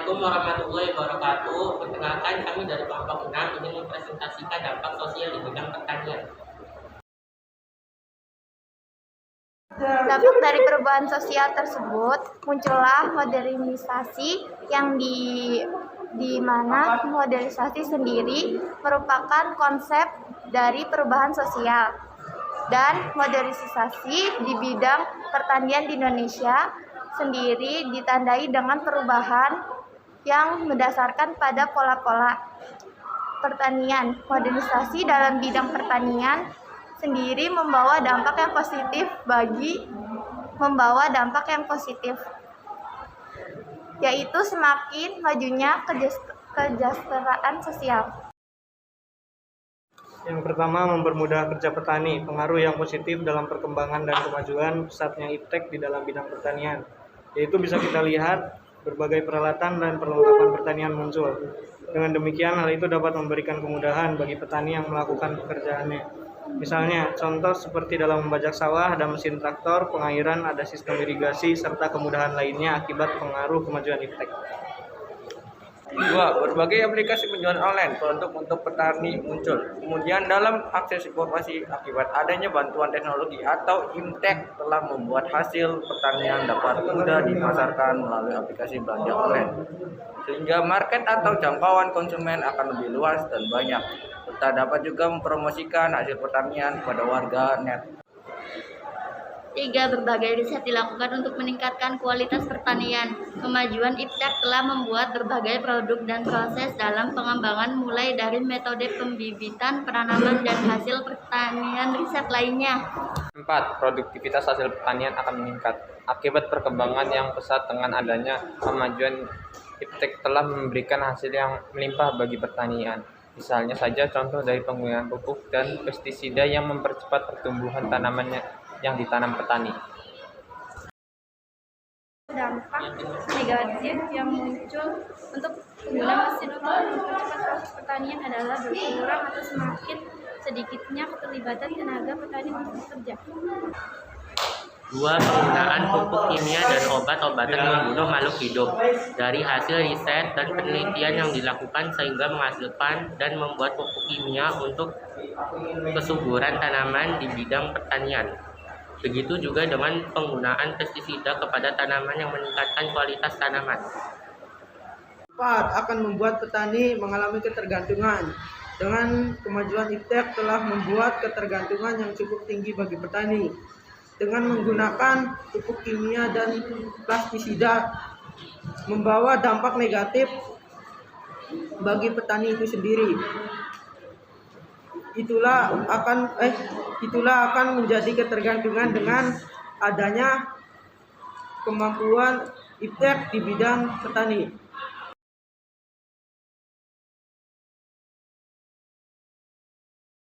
Assalamualaikum warahmatullahi wabarakatuh. Perkenalkan, kami dari kelompok 6 ingin mempresentasikan dampak sosial di bidang pertanian. Dampak dari perubahan sosial tersebut muncullah modernisasi yang di mana modernisasi sendiri merupakan konsep dari perubahan sosial, dan modernisasi di bidang pertanian di Indonesia sendiri ditandai dengan perubahan yang mendasarkan pada pola-pola pertanian. Modernisasi dalam bidang pertanian sendiri membawa dampak yang positif, yaitu semakin majunya kesejahteraan sosial. Yang pertama, mempermudah kerja petani. Pengaruh yang positif dalam perkembangan dan kemajuan pesatnya iptek di dalam bidang pertanian, yaitu bisa kita lihat berbagai peralatan dan perlengkapan pertanian muncul. Dengan demikian, hal itu dapat memberikan kemudahan bagi petani yang melakukan pekerjaannya. Misalnya, contoh seperti dalam membajak sawah, ada mesin traktor, pengairan, ada sistem irigasi, serta kemudahan lainnya akibat pengaruh kemajuan iptek. 2. Berbagai aplikasi penjualan online produk untuk petani muncul. Kemudian dalam akses informasi akibat adanya bantuan teknologi atau Imtek telah membuat hasil pertanian dapat mudah dipasarkan melalui aplikasi belanja online, sehingga market atau jangkauan konsumen akan lebih luas dan banyak, serta dapat juga mempromosikan hasil pertanian kepada warga net. 3. Berbagai riset dilakukan untuk meningkatkan kualitas pertanian. Kemajuan iptek telah membuat berbagai produk dan proses dalam pengembangan mulai dari metode pembibitan, penanaman, dan hasil pertanian riset lainnya. 4. Produktivitas hasil pertanian akan meningkat. Akibat perkembangan yang pesat dengan adanya kemajuan iptek telah memberikan hasil yang melimpah bagi pertanian. Misalnya saja contoh dari penggunaan pupuk dan pestisida yang mempercepat pertumbuhan tanaman yang ditanam petani. Dampak negatif yang muncul untuk penggunaan mesin untuk mempercepat proses pertanian adalah berkurang atau semakin sedikitnya keterlibatan tenaga petani untuk bekerja. 2. Penggunaan pupuk kimia dan obat-obatan membunuh makhluk hidup. Dari hasil riset dan penelitian yang dilakukan sehingga menghasilkan dan membuat pupuk kimia untuk kesuburan tanaman di bidang pertanian. Begitu juga dengan penggunaan pestisida kepada tanaman yang meningkatkan kualitas tanaman. 4. Akan membuat petani mengalami ketergantungan. Dengan kemajuan iptek telah membuat ketergantungan yang cukup tinggi bagi petani. Dengan menggunakan pupuk kimia dan pestisida membawa dampak negatif bagi petani itu sendiri. Itulah akan menjadi ketergantungan dengan adanya kemampuan iptek di bidang petani.